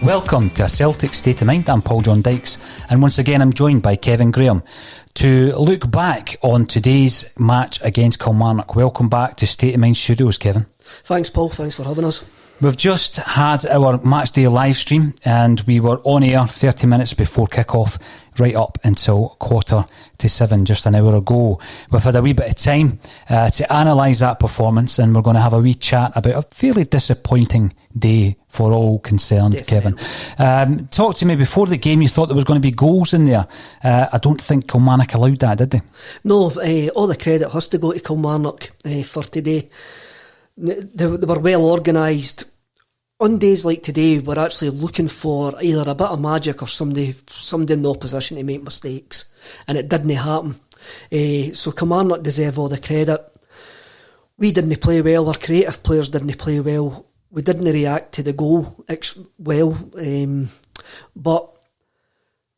Welcome to A Celtic State of Mind. I'm John Dykes, and once again I'm joined by Kevin Graham to look back on today's match against Kilmarnock. Welcome back to State of Mind Studios, Kevin. Thanks, Paul. Thanks for having us. We've just had our Matchday live stream and we were on air 30 minutes before kick-off, right up until 6:45, just an hour ago. We've had a wee bit of time to analyse that performance, and we're going to have a wee chat about a fairly disappointing day for all concerned. Definitely. Kevin. Talk to me, before the game you thought there was going to be goals in there. I don't think Kilmarnock allowed that, did they? No, all the credit has to go to Kilmarnock for today. They were well organised. On days like today, we're actually looking for either a bit of magic or somebody in the opposition to make mistakes, and it didn't happen. So Kilmarnock deserve all the credit. We didn't play well. Our creative players didn't play well. We didn't react to the goal well. But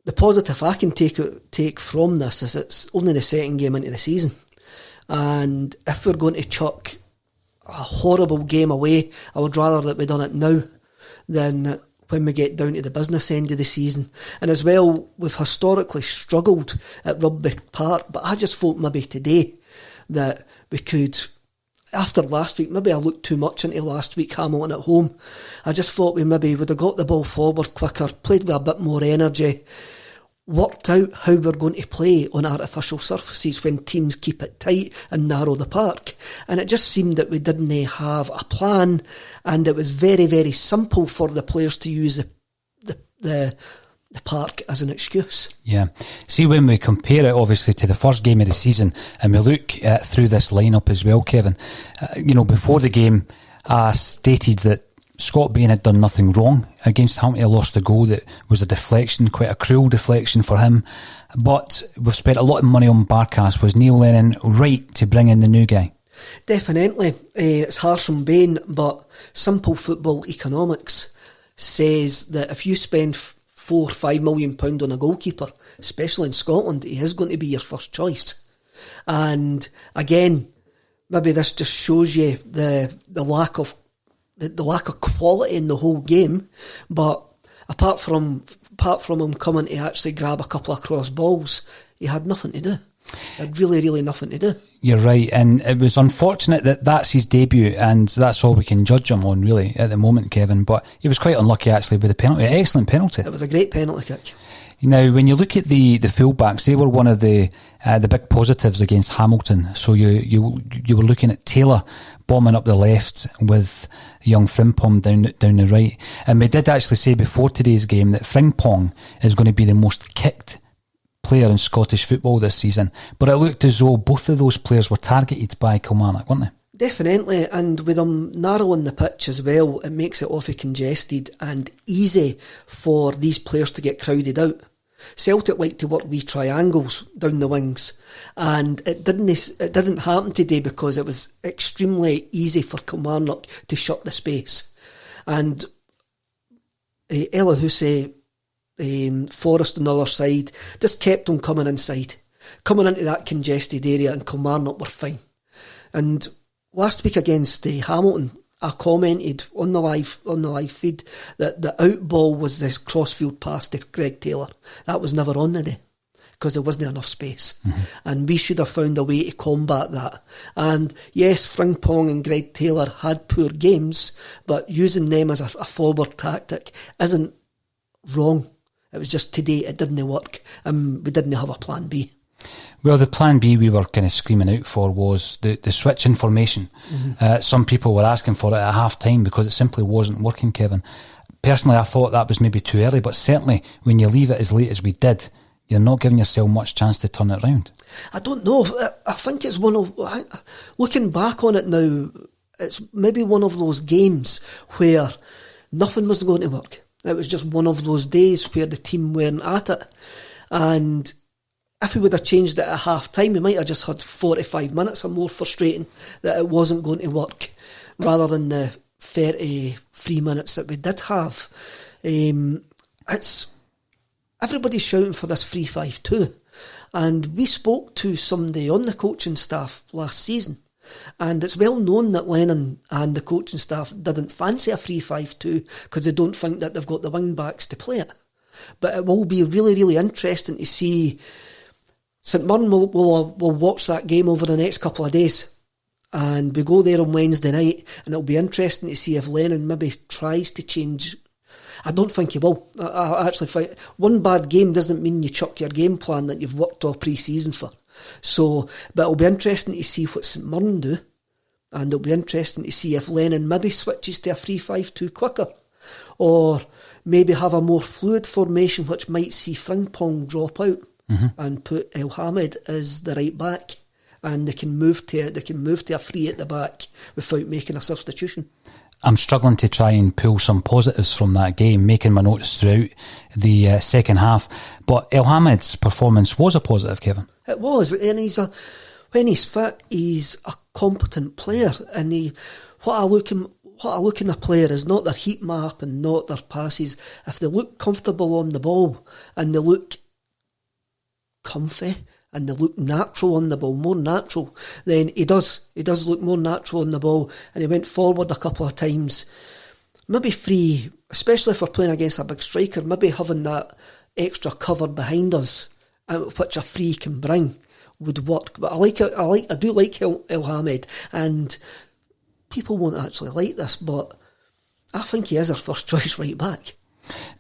the positive I can take from this is it's only the second game into the season, and if we're going to chuck a horrible game away, I would rather that we done it now than when we get down to the business end of the season. And as well, we've historically struggled at Rugby Park, but I just thought maybe today that we could, after last week, maybe I looked too much into last week, Hamilton at home. I just thought we maybe would have got the ball forward quicker, played with a bit more energy, worked out how we're going to play on artificial surfaces when teams keep it tight and narrow the park. And it just seemed that we didn't have a plan, and it was very, very simple for the players to use the park as an excuse. Yeah. See, when we compare it obviously to the first game of the season, and we look through this lineup as well, Kevin, before the game I stated that Scott Bain had done nothing wrong against Hamilton. He lost a goal that was a deflection, quite a cruel deflection for him. But we've spent a lot of money on Barkas. Was Neil Lennon right to bring in the new guy? Definitely. It's harsh on Bain, but simple football economics says that if you spend £4 or £5 million on a goalkeeper, especially in Scotland, he is going to be your first choice. And again, maybe this just shows you the lack of quality in the whole game, but apart from him coming to actually grab a couple of cross balls, he had nothing to do. He had really, really nothing to do. You're right, and it was unfortunate that that's his debut, and that's all we can judge him on really at the moment, Kevin. But he was quite unlucky actually with the penalty. Excellent penalty. It was a great penalty kick. Now, when you look at the fullbacks, they were one of the big positives against Hamilton. So you were looking at Taylor bombing up the left with young Frimpong down the right. And we did actually say before today's game that Frimpong is going to be the most kicked player in Scottish football this season. But it looked as though both of those players were targeted by Kilmarnock, weren't they? Definitely, and with them narrowing the pitch as well, it makes it awfully congested and easy for these players to get crowded out. Celtic like to work wee triangles down the wings, and it didn't happen today because it was extremely easy for Kilmarnock to shut the space. And Ella Hussey, Forrest on the other side, just kept on coming inside, coming into that congested area, and Kilmarnock were fine. And last week against Hamilton, I commented on the live feed that the out ball was this crossfield pass to Greg Taylor. That was never on today because there wasn't enough space. Mm-hmm. And we should have found a way to combat that. And yes, Frimpong and Greg Taylor had poor games, but using them as a forward tactic isn't wrong. It was just today it didn't work, and we didn't have a plan B. Well, the plan B we were kind of screaming out for was the switch in formation. Mm-hmm. Some people were asking for it at half time because it simply wasn't working, Kevin. Personally, I thought that was maybe too early, but certainly when you leave it as late as we did, you're not giving yourself much chance to turn it around. I don't know. I think it's one of, looking back on it now, it's maybe one of those games where nothing was going to work. It was just one of those days where the team weren't at it. And if we would have changed it at half time, we might have just had 45 minutes or more frustrating that it wasn't going to work, rather than the 33 minutes that we did have. It's everybody's shouting for this 3-5-2, and we spoke to somebody on the coaching staff last season, and it's well known that Lennon and the coaching staff didn't fancy a 3-5-2 because they don't think that they've got the wing backs to play it. But it will be really, really interesting to see. St Mirren will watch that game over the next couple of days, and we go there on Wednesday night, and it'll be interesting to see if Lennon maybe tries to change. I don't think he will. I actually think one bad game doesn't mean you chuck your game plan that you've worked all pre-season for. So, but it'll be interesting to see what St Mirren do, and it'll be interesting to see if Lennon maybe switches to a 3-5-2 quicker, or maybe have a more fluid formation which might see Frimpong drop out and put El Hamed as the right back, and they can move to a free at the back without making a substitution. I'm struggling to try and pull some positives from that game, making my notes throughout the second half. But El Hamed's performance was a positive, Kevin. It was, and when he's fit, he's a competent player. And what I look in a player is not their heat map and not their passes. If they look comfortable on the ball and they look comfy and they look natural on the ball, more natural, then he does look more natural on the ball, and he went forward a couple of times. Maybe free, especially if we're playing against a big striker, maybe having that extra cover behind us, which a free can bring, would work. But I do like El Hamed, and people won't actually like this, but I think he is our first choice right back.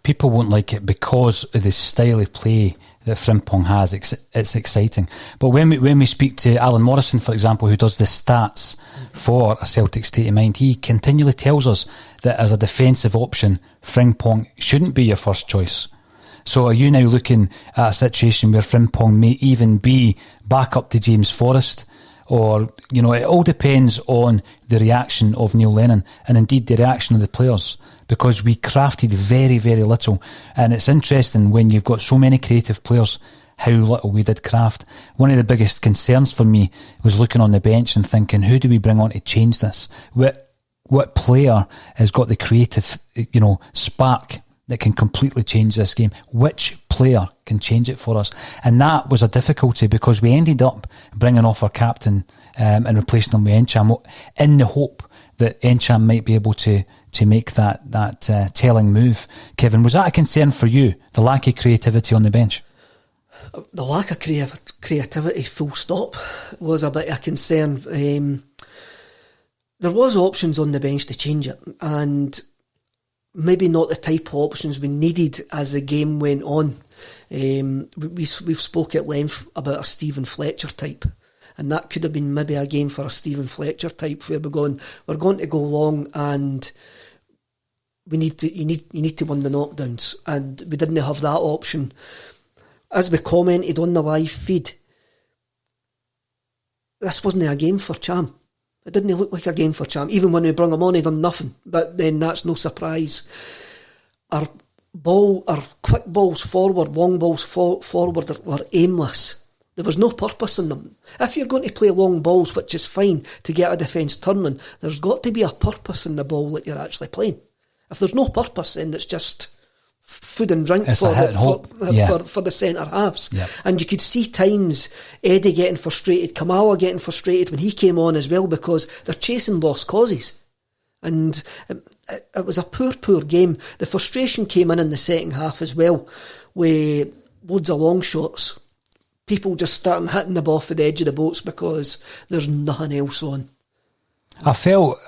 People won't like it because of the style of play that Frimpong has. It's exciting. But when we speak to Alan Morrison, for example, who does the stats for a Celtic State of Mind, he continually tells us that as a defensive option, Frimpong shouldn't be your first choice. So are you now looking at a situation where Frimpong may even be back up to James Forrest? Or, it all depends on the reaction of Neil Lennon and indeed the reaction of the players, because we crafted very, very little. And it's interesting when you've got so many creative players, how little we did craft. One of the biggest concerns for me was looking on the bench and thinking, who do we bring on to change this? What player has got the creative, spark that can completely change this game? Which player can change it for us? And that was a difficulty, because we ended up bringing off our captain and replacing him with Encham in the hope that Encham might be able to make that telling move. Kevin, was that a concern for you, the lack of creativity on the bench? The lack of creativity, full stop, was a bit of a concern. There was options on the bench to change it, and maybe not the type of options we needed as the game went on. We've spoke at length about a Stephen Fletcher type, and that could have been maybe a game for a Stephen Fletcher type, where we're going to go long, and you need to win the knockdowns, and we didn't have that option. As we commented on the live feed, this wasn't a game for Cham. It didn't look like a game for Cham. Even when we brought him on, he done nothing. But then that's no surprise. Our quick balls forward, long balls forward were aimless. There was no purpose in them. If you're going to play long balls, which is fine to get a defence turning, there's got to be a purpose in the ball that you're actually playing. If there's no purpose, then it's just food and drink for the centre halves. Yep. And you could see times Eddie getting frustrated, Kamala getting frustrated when he came on as well, because they're chasing lost causes. And it was a poor game. The frustration came in the second half as well, with loads of long shots. People just starting hitting the ball off the edge of the boats because there's nothing else on. I felt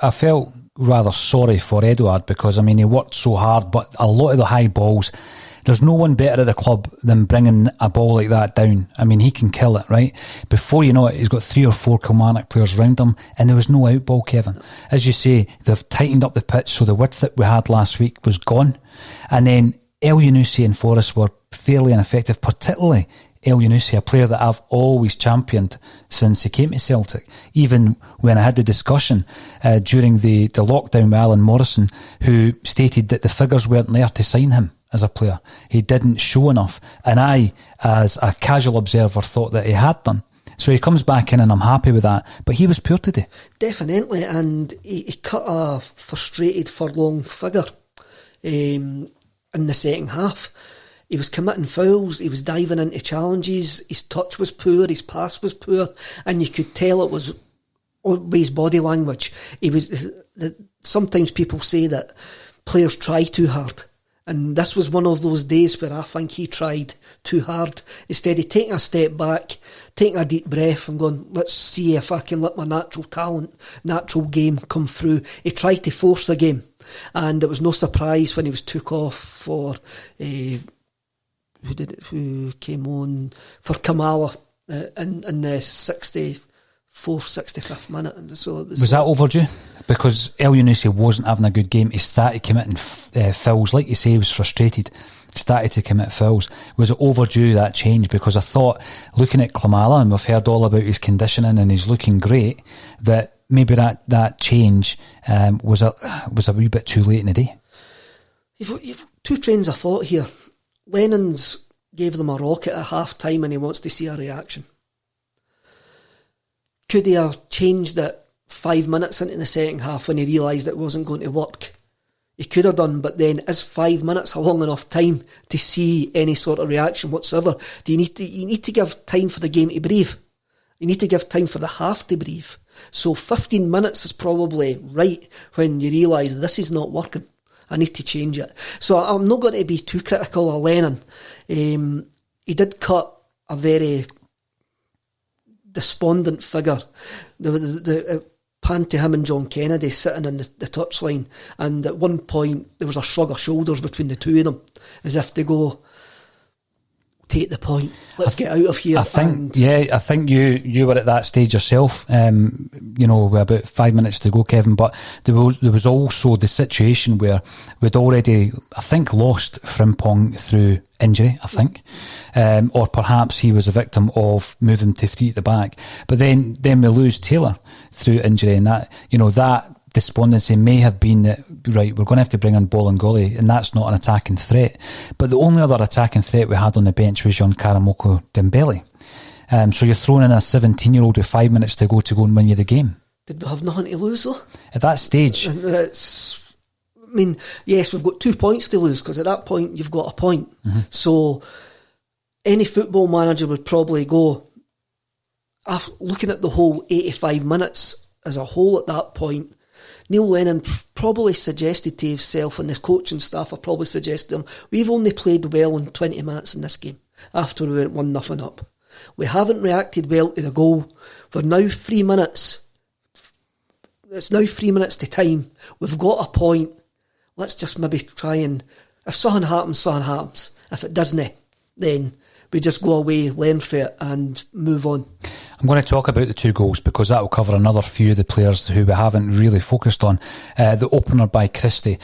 rather sorry for Edouard, because he worked so hard, but a lot of the high balls, there's no one better at the club than bringing a ball like that down. He can kill it, right? Before you know it, he's got 3 or 4 Kilmarnock players around him, and there was no out ball, Kevin. As you say, they've tightened up the pitch, so the width that we had last week was gone. And then El Yunusi and Forrest were fairly ineffective, particularly El Yunusi, a player that I've always championed since he came to Celtic. Even when I had the discussion during the lockdown with Alan Morrison, who stated that the figures weren't there to sign him as a player. He didn't show enough. And I, as a casual observer, thought that he had done. So he comes back in and I'm happy with that. But he was poor today. Definitely. And he cut a frustrated furlong figure in the second half. He was committing fouls, he was diving into challenges, his touch was poor, his pass was poor, and you could tell it was always body language. Sometimes people say that players try too hard, and this was one of those days where I think he tried too hard. Instead of taking a step back, taking a deep breath and going, let's see if I can let my natural talent, natural game come through. He tried to force the game, and it was no surprise when he was took off for... Who came on for Kamala in the 64th, 65th minute. So it was that overdue? Because El Yunusi wasn't having a good game. He started committing fouls. Like you say, he was frustrated. Started to commit fouls. Was it overdue, that change? Because I thought, looking at Klimala, and we've heard all about his conditioning and he's looking great, that maybe that change was a wee bit too late in the day. You've two trains of thought here. Lennon's gave them a rocket at half time and he wants to see a reaction. Could he have changed it 5 minutes into the second half when he realised it wasn't going to work? He could have done, but then is 5 minutes a long enough time to see any sort of reaction whatsoever? You need to give time for the game to breathe. You need to give time for the half to breathe. So 15 minutes is probably right when you realise this is not working. I need to change it. So I'm not going to be too critical of Lennon. He did cut a very despondent figure. The pan to him and John Kennedy sitting in the touchline, and at one point there was a shrug of shoulders between the two of them, as if to go, take the point, let's get out of here. I think you were at that stage yourself, with about 5 minutes to go, Kevin, but there was also the situation where we'd already, I think, lost Frimpong through injury, I think, or perhaps he was a victim of moving to three at the back, but then we lose Taylor through injury, and that despondency may have been that, right, we're going to have to bring in Bolingoli, and that's not an attacking threat. But the only other attacking threat we had on the bench was John Karamoko Dembele. So you're throwing in a 17-year-old with 5 minutes to go and win you the game. Did we have nothing to lose though? At that stage. Yes, we've got 2 points to lose, because at that point you've got a point. Mm-hmm. So any football manager would probably go, looking at the whole 85 minutes as a whole at that point, Neil Lennon probably suggested to himself, and his coaching staff have probably suggested to him, we've only played well in 20 minutes in this game after we went 1-0 up. We haven't reacted well to the goal. We're now 3 minutes. It's now 3 minutes to time. We've got a point. Let's just maybe try and, if something happens. If it doesn't, then we just go away, learn for it and move on. I'm going to talk about the 2 goals because that will cover another few of the players who we haven't really focused on. The opener by Christie.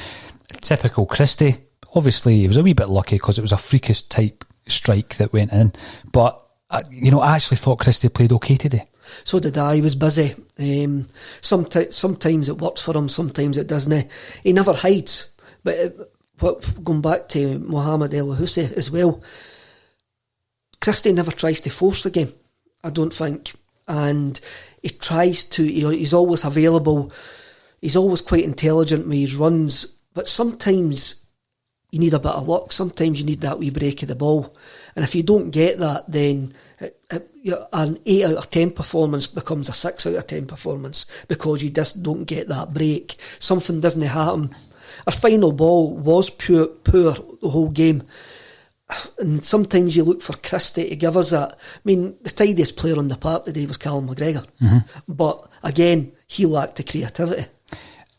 Typical Christie. Obviously, he was a wee bit lucky because it was a freakish type strike that went in. But, I actually thought Christie played okay today. So did I. He was busy. Sometimes it works for him, sometimes it doesn't. He never hides. But going back to Mohamed El Houssi as well, Christie never tries to force the game, I don't think. And he tries to, he's always available. He's always quite intelligent with his runs. But sometimes you need a bit of luck. Sometimes you need that wee break of the ball. And if you don't get that, then an 8 out of 10 performance becomes a 6 out of 10 performance because you just don't get that break. Something doesn't happen. Our final ball was poor the whole game. And sometimes you look for Christie to give us that. I mean, the tidiest player on the park today was Callum McGregor. Mm-hmm. But again, he lacked the creativity.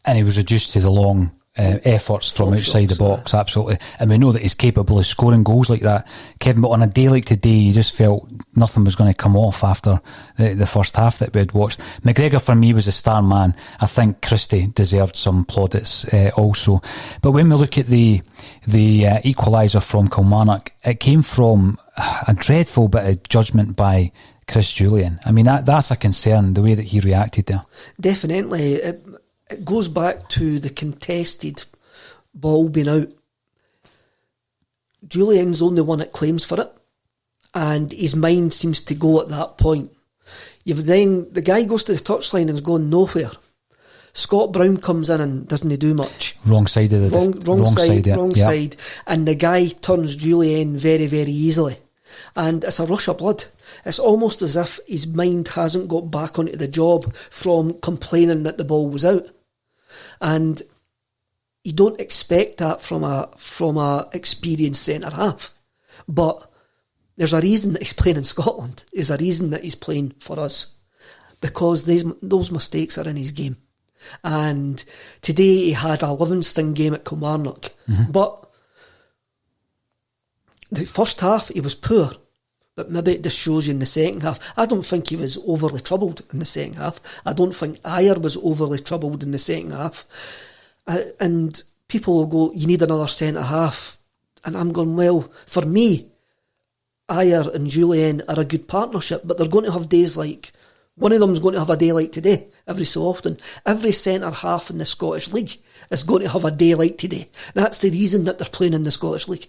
And he was reduced to the long efforts from outside the shots, box, absolutely. And we know that he's capable of scoring goals like that, Kevin, but on a day like today, you just felt nothing was going to come off after the first half that we had watched. McGregor, for me, was a star man. I think Christie deserved some plaudits also. But when we look at the equaliser from Kilmarnock, it came from a dreadful bit of judgment by Chris Julian. I mean, that's a concern, the way that he reacted there. Definitely. It goes back to the contested ball being out. Julian's the only one that claims for it, and his mind seems to go at that point. The guy goes to the touchline and is going nowhere. Scott Brown comes in and doesn't do much. Wrong side of the wrong side, and the guy turns Julian very, very easily. And it's a rush of blood. It's almost as if his mind hasn't got back onto the job from complaining that the ball was out. And you don't expect that from a experienced centre half. But there's a reason that he's playing in Scotland. There's a reason that he's playing for us, because those mistakes are in his game. And today he had a Livingston game at Kilmarnock, but the first half he was poor, but maybe it just shows you in the second half. I don't think he was overly troubled in the second half. I don't think Ayer was overly troubled in the second half. And people will go, you need another centre half. And I'm going, well, for me, Ayer and Julian are a good partnership, but they're going to have days like, one of them's going to have a day like today, every so often. Every centre half in the Scottish League is going to have a day like today. That's the reason that they're playing in the Scottish League.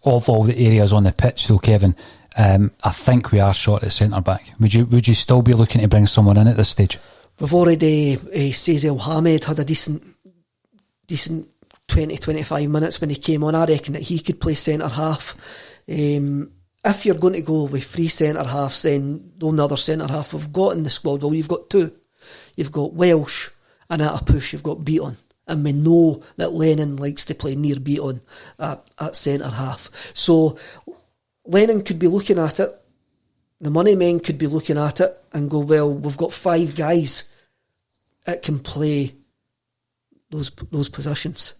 Of all the areas on the pitch, though, Kevin, I think we are short at centre back. Would you still be looking to bring someone in at this stage? We've already Cecil Hamed had a decent 20-25 minutes when he came on. I reckon that he could play centre half. If you're going to go with 3 centre halves, then the only other centre half we've got in the squad, well, you've got 2. You've got Welsh, and at a push you've got Beaton. And we know that Lennon likes to play near Beaton at centre half. So Lennon could be looking at it, the money men could be looking at it and go, well, we've got 5 guys that can play those positions.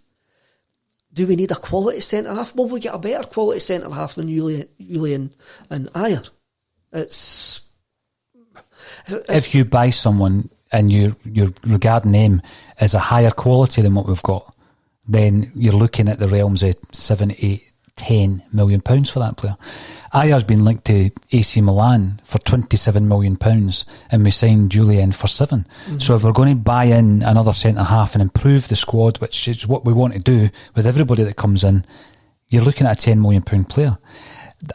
Do we need a quality centre half? Well, we get a better quality centre half than Julian and Ayer. It's if you buy someone and you're regarding them as a higher quality than what we've got, then you're looking at the realms of 7, 8, 10 million pounds for that player. Ayer's been linked to AC Milan for 27 million pounds, and we signed Julian for 7. So if we're going to buy in another centre half and improve the squad, which is what we want to do with everybody that comes in, you're looking at a 10 million pound player.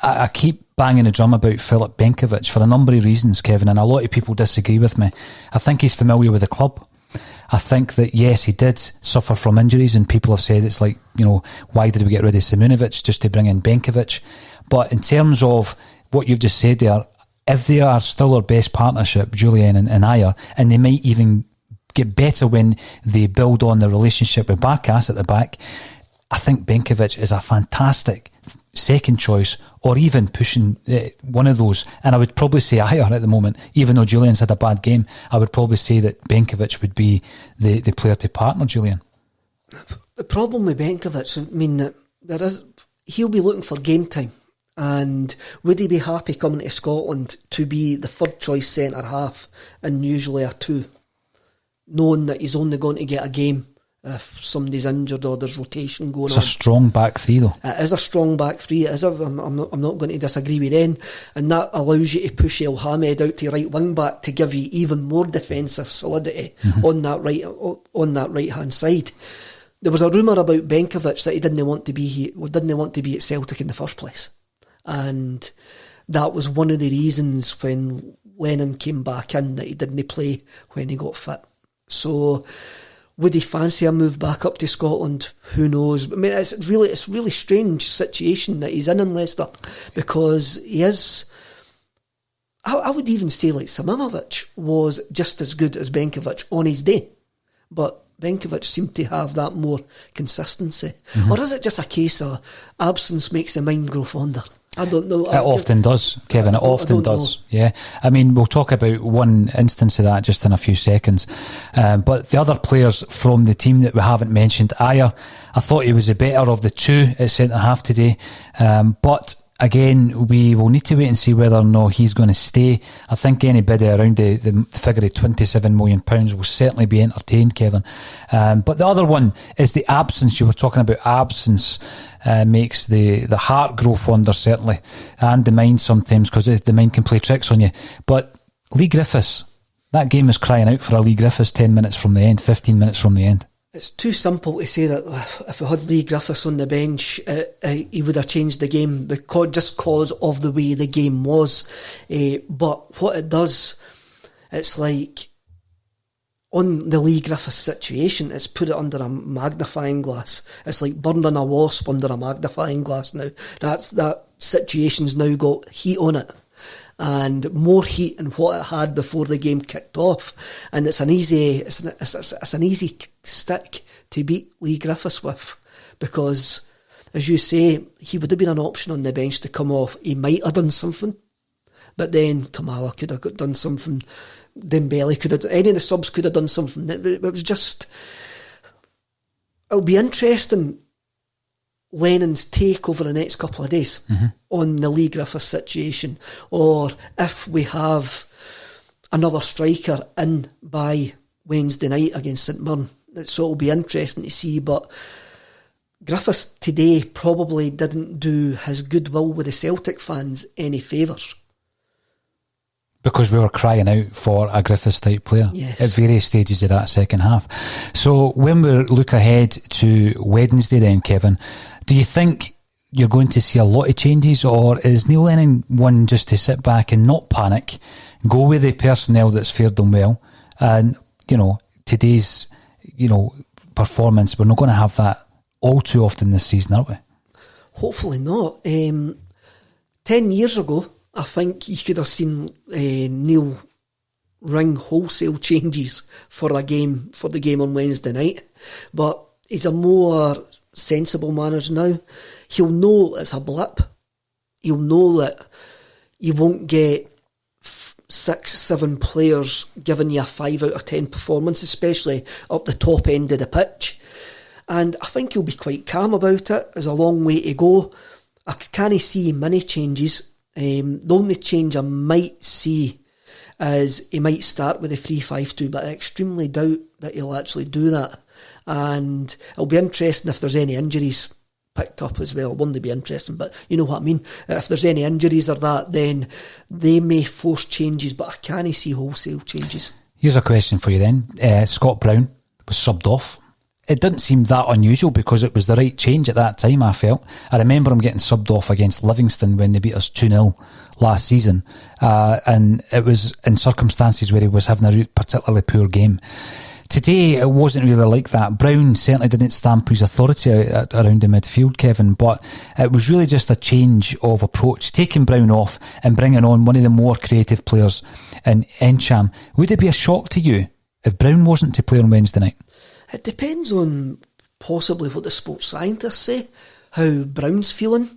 I keep banging the drum about Filip Benkovic for a number of reasons, Kevin, and a lot of people disagree with me. I think he's familiar with the club. I think that, yes, he did suffer from injuries, and people have said it's like, why did we get rid of Simunovic just to bring in Benkovic? But in terms of what you've just said there, if they are still our best partnership, Julian and Ayer, and they might even get better when they build on the relationship with Barkas at the back, I think Benkovic is a fantastic second choice, or even pushing one of those. And I would probably say Ayer at the moment, even though Julian's had a bad game, I would probably say that Benkovic would be the player to partner Julian. The problem with Benkovic, he'll be looking for game time. And would he be happy coming to Scotland to be the third choice centre half and usually a 2, knowing that he's only going to get a game if somebody's injured or there's rotation going on? It's a strong back 3 though. It is a strong back 3. I'm not going to disagree with them, and that allows you to push El Hamed out to right wing back to give you even more defensive solidity on that right hand side. There was a rumour about Benkovic that he didn't want to be at Celtic in the first place. And that was one of the reasons when Lennon came back in that he didn't play when he got fit. So would he fancy a move back up to Scotland? Who knows? I mean, it's a really strange situation that he's in Leicester, because he is, I would even say, like, Simunovic was just as good as Benkovic on his day, but Benkovic seemed to have that more consistency. Or is it just a case of absence makes the mind grow fonder? I don't know. It often does, Kevin. It often does. Yeah. I mean, we'll talk about one instance of that just in a few seconds. But the other players from the team that we haven't mentioned, Ayer, I thought he was the better of the two at centre half today. But again, we will need to wait and see whether or not he's going to stay. I think anybody around the figure of £27 million will certainly be entertained, Kevin. But the other one is the absence. You were talking about absence makes the heart grow fonder, certainly, and the mind sometimes, because the mind can play tricks on you. But Lee Griffiths, that game is crying out for a Lee Griffiths 10 minutes from the end, 15 minutes from the end. It's too simple to say that if we had Lee Griffiths on the bench, he would have changed the game just because of the way the game was. But what it does, it's like on the Lee Griffiths situation, it's put it under a magnifying glass. It's like burning a wasp under a magnifying glass now. That situation's now got heat on it. And more heat than what it had before the game kicked off, and it's an easy stick to beat Lee Griffiths with, because, as you say, he would have been an option on the bench to come off. He might have done something, but then Kamala could have done something. Dembele could have. Any of the subs could have done something. It was just. It'll be interesting. Lennon's take over the next couple of days on the Lee Griffiths situation, or if we have another striker in by Wednesday night against St Mirren. So it'll be interesting to see, but Griffiths today probably didn't do his goodwill with the Celtic fans any favours. Because we were crying out for a Griffiths type player at various stages of that second half. So when we look ahead to Wednesday then, Kevin, do you think you're going to see a lot of changes, or is Neil Lennon one just to sit back and not panic, go with the personnel that's fared them well, and, today's, performance, we're not going to have that all too often this season, are we? Hopefully not. 10 years ago, I think you could have seen Neil ring wholesale changes for the game on Wednesday night, but he's a more sensible manager now. He'll know it's a blip. He'll know that you won't get 6-7 players giving you a 5 out of 10 performance, especially up the top end of the pitch. And I think he'll be quite calm about it. There's a long way to go. I can't see many changes. The only change I might see is he might start with a 3-5-2, but I extremely doubt that he'll actually do that. And it'll be interesting if there's any injuries picked up as well. It wouldn't be interesting, but you know what I mean. If there's any injuries or that, then they may force changes, but I can't see wholesale changes. Here's a question for you then. Scott Brown was subbed off. It didn't seem that unusual because it was the right change at that time, I felt. I remember him getting subbed off against Livingston when they beat us 2-0 last season. And it was in circumstances where he was having a particularly poor game. Today, it wasn't really like that. Brown certainly didn't stamp his authority out around the midfield, Kevin, but it was really just a change of approach. Taking Brown off and bringing on one of the more creative players in Encham. Would it be a shock to you if Brown wasn't to play on Wednesday night? It depends on possibly what the sports scientists say, how Brown's feeling.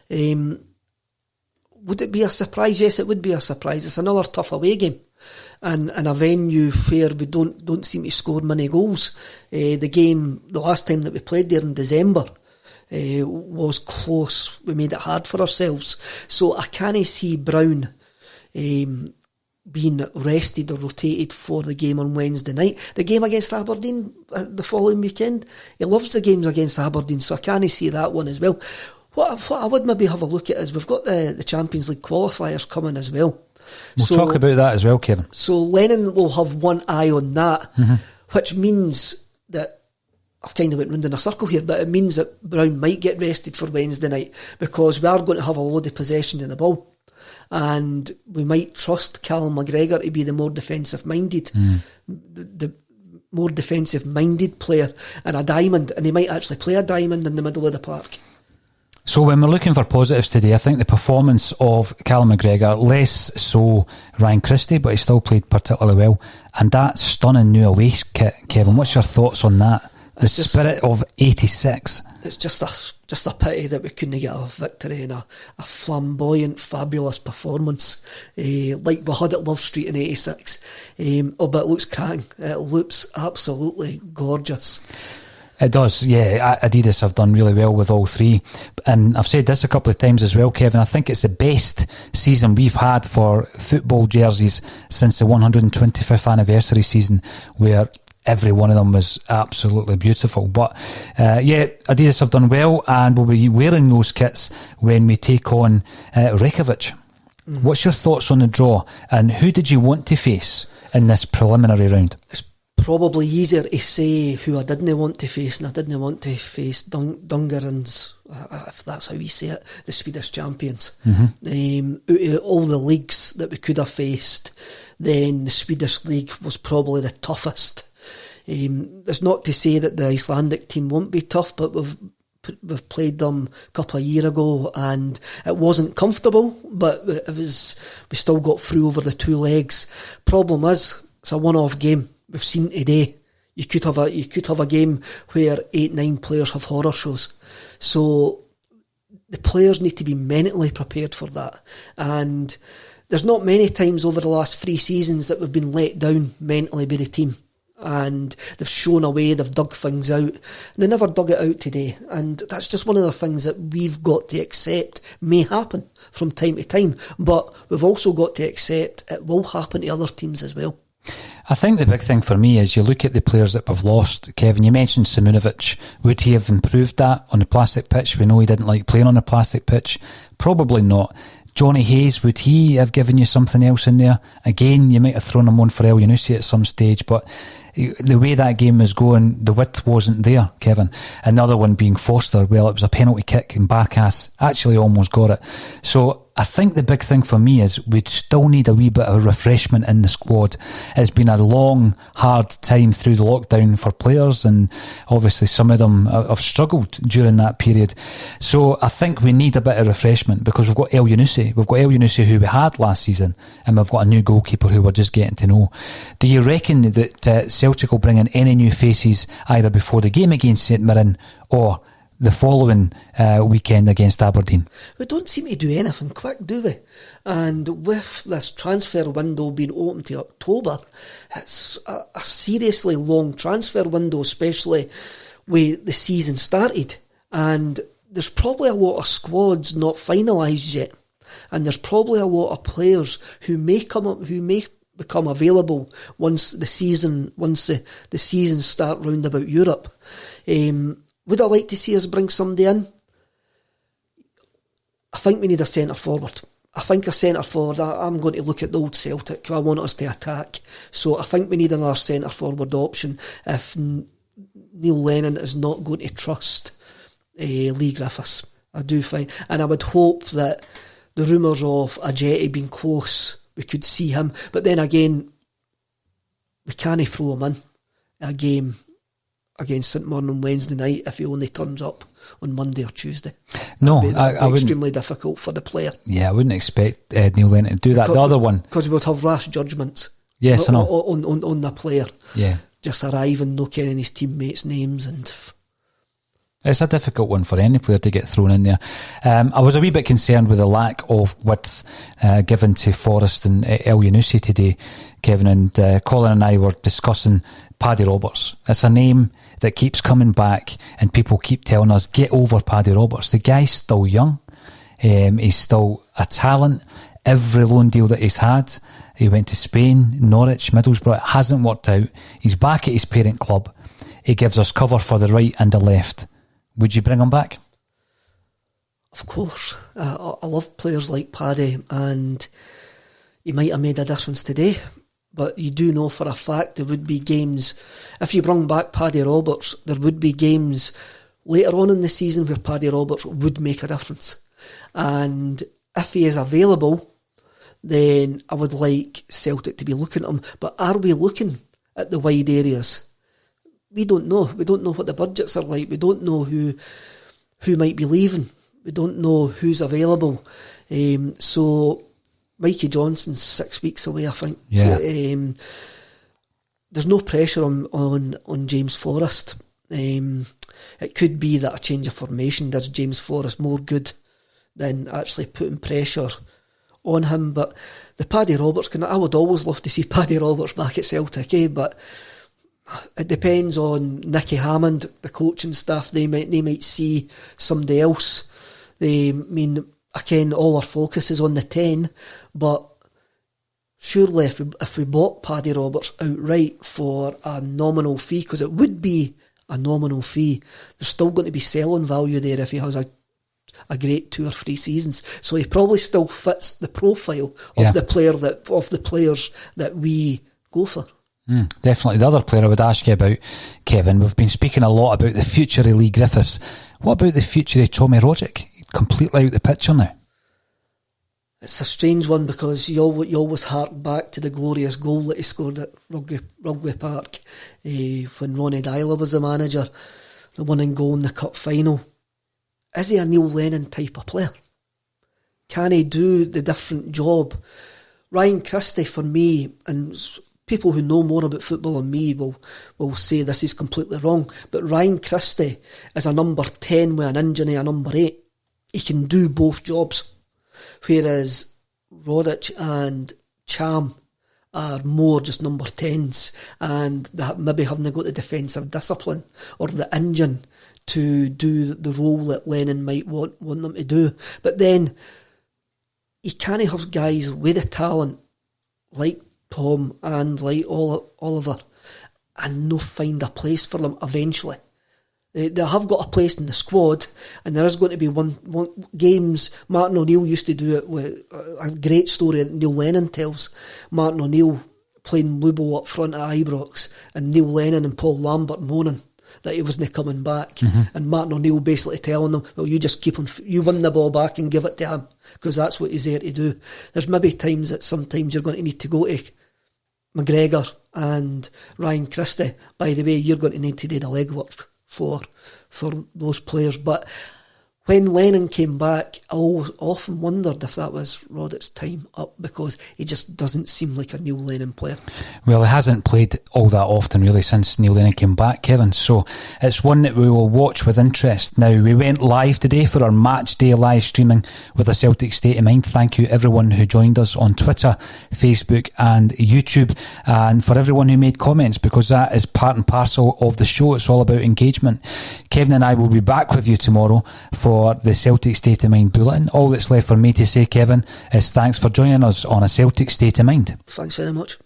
Would it be a surprise? Yes, it would be a surprise. It's another tough away game, and in a venue where we don't seem to score many goals. The last time that we played there in December was close. We made it hard for ourselves. So I can't see Brown being rested or rotated for the game on Wednesday night. The game against Aberdeen the following weekend, he loves the games against Aberdeen, so I can't see that one as well. What I would maybe have a look at is we've got the Champions League qualifiers coming as well. We'll talk about that as well, Kevin. So Lennon will have one eye on that, which means that I've kind of went round in a circle here, but it means that Brown might get rested for Wednesday night because we are going to have a load of possession in the ball. And we might trust Callum McGregor to be the more defensive-minded, the more defensive-minded player and a diamond, and he might actually play a diamond in the middle of the park. So when we're looking for positives today, I think the performance of Callum McGregor, less so Ryan Christie, but he still played particularly well, and that stunning new away kit, Kevin, what's your thoughts on that? The spirit of 86. it's just a pity that we couldn't get a victory in a flamboyant, fabulous performance like we had at Love Street in '86. But it looks cracking. It looks absolutely gorgeous. It does, yeah. Adidas have done really well with all three. And I've said this a couple of times as well, Kevin. I think it's the best season we've had for football jerseys since the 125th anniversary season, where every one of them was absolutely beautiful. But Adidas have done well, and we'll be wearing those kits when we take on Reykjavik. Mm-hmm. What's your thoughts on the draw, and who did you want to face in this preliminary round? It's probably easier to say who I didn't want to face, and I didn't want to face Dungarins, if that's how we say it, the Swedish champions. Mm-hmm. Out of all the leagues that we could have faced, then the Swedish league was probably the toughest. It's not to say that the Icelandic team won't be tough, but we've played them a couple of years ago and it wasn't comfortable, but we still got through over the two legs. Problem is, it's a one-off game. We've seen today, you could have a game where 8-9 players have horror shows. So the players need to be mentally prepared for that. And there's not many times over the last 3 seasons that we've been let down mentally by the team. And they've shown away, they've dug things out. And they never dug it out today. And that's just one of the things that we've got to accept may happen from time to time. But we've also got to accept it will happen to other teams as well. I think the big thing for me is you look at the players that we've lost. Kevin, you mentioned Simunovic. Would he have improved that on the plastic pitch? We know he didn't like playing on a plastic pitch. Probably not. Johnny Hayes, would he have given you something else in there? Again, you might have thrown him on for El Yunusi at some stage, but the way that game was going, the width wasn't there, Kevin. Another one being Foster, well, it was a penalty kick and Barkas actually almost got it. So I think the big thing for me is we'd still need a wee bit of refreshment in the squad. It's been a long, hard time through the lockdown for players, and obviously some of them have struggled during that period. So I think we need a bit of refreshment because we've got El Yunusi. We've got El Yunusi who we had last season, and we've got a new goalkeeper who we're just getting to know. Do you reckon that Celtic will bring in any new faces either before the game against St Mirren or the following weekend against Aberdeen? We don't seem to do anything quick, do we? And with this transfer window being open to October, it's a seriously long transfer window, especially where the season started. And there's probably a lot of squads not finalised yet. And there's probably a lot of players who may become available once the season start round about Europe. Would I like to see us bring somebody in? I think we need a centre forward. I think a centre forward, I'm going to look at the old Celtic. I want us to attack. So I think we need another centre forward option if Neil Lennon is not going to trust Lee Griffiths. I do find, and I would hope that the rumours of Ajeti being close, we could see him. But then again, we can't throw him in a game against St Mirren on Wednesday night if he only turns up on Monday or Tuesday. No, that'd be I wouldn't. Extremely difficult for the player. Yeah, I wouldn't expect Neil Lennon to do that. The other one, because he would have rash judgments. Yes, I know. On the player. Yeah, just arriving, no kenning his teammates' names, and it's a difficult one for any player to get thrown in there. I was a wee bit concerned with the lack of width given to Forrest and El Yunusi today, Kevin, and Colin and I were discussing Paddy Roberts. It's a name that keeps coming back and people keep telling us, get over Paddy Roberts. The guy's still young. He's still a talent. Every loan deal that he's had, he went to Spain, Norwich, Middlesbrough, it hasn't worked out. He's back at his parent club. He gives us cover for the right and the left. Would you bring him back? Of course. I love players like Paddy, and he might have made a difference today. But you do know for a fact there would be games, if you bring back Paddy Roberts, there would be games later on in the season where Paddy Roberts would make a difference. And if he is available, then I would like Celtic to be looking at him. But are we looking at the wide areas? We don't know. We don't know what the budgets are like. We don't know who might be leaving. We don't know who's available. So Mikey Johnson's 6 weeks away, I think. Yeah. There's no pressure on James Forrest. It could be that a change of formation does James Forrest more good than actually putting pressure on him. But the Paddy Roberts, I would always love to see Paddy Roberts back at Celtic, but it depends on Nicky Hammond, the coaching staff. They might see somebody else. Again, all our focus is on the 10, but surely if we bought Paddy Roberts outright for a nominal fee, because it would be a nominal fee, there's still going to be selling value there if he has a great 2 or 3 seasons. So he probably still fits the profile of the players that we go for. Definitely. The other player I would ask you about, Kevin, we've been speaking a lot about the future of Lee Griffiths. What about the future of Tommy Rogic? Completely out the picture now. It's a strange one, because you always hark back to the glorious goal that he scored at Rugby Park when Ronnie Dyler was the manager, the winning goal in the cup final. Is he a Neil Lennon type of player? Can he do the different job? Ryan Christie, for me, and people who know more about football than me will say this is completely wrong, but Ryan Christie is a number 10 with an injury, a number 8. He can do both jobs. Whereas Rodic and Cham are more just number 10s, and they maybe haven't got the defensive discipline or the engine to do the role that Lennon might want them to do. But then you can't have guys with the talent like Tom and like Oliver and no find a place for them eventually. They have got a place in the squad, and there is going to be one games. Martin O'Neill used to do it with a great story that Neil Lennon tells. Martin O'Neill playing Lubo up front at Ibrox, and Neil Lennon and Paul Lambert moaning that he wasn't coming back, and Martin O'Neill basically telling them, well, you just keep him, you win the ball back and give it to him, because that's what he's there to do. There's maybe times that sometimes you're going to need to go to McGregor and Ryan Christie. By the way, you're going to need to do the legwork for those players. But when Lennon came back, I often wondered if that was Roddick's time up, because he just doesn't seem like a Neil Lennon player. Well, he hasn't played all that often really since Neil Lennon came back, Kevin, so it's one that we will watch with interest. Now, we went live today for our match day live streaming with the Celtic State of Mind. Thank you everyone who joined us on Twitter, Facebook and YouTube, and for everyone who made comments, because that is part and parcel of the show. It's all about engagement. Kevin and I will be back with you tomorrow for the Celtic State of Mind Bulletin. All that's left for me to say, Kevin, is thanks for joining us on a Celtic State of Mind. Thanks very much.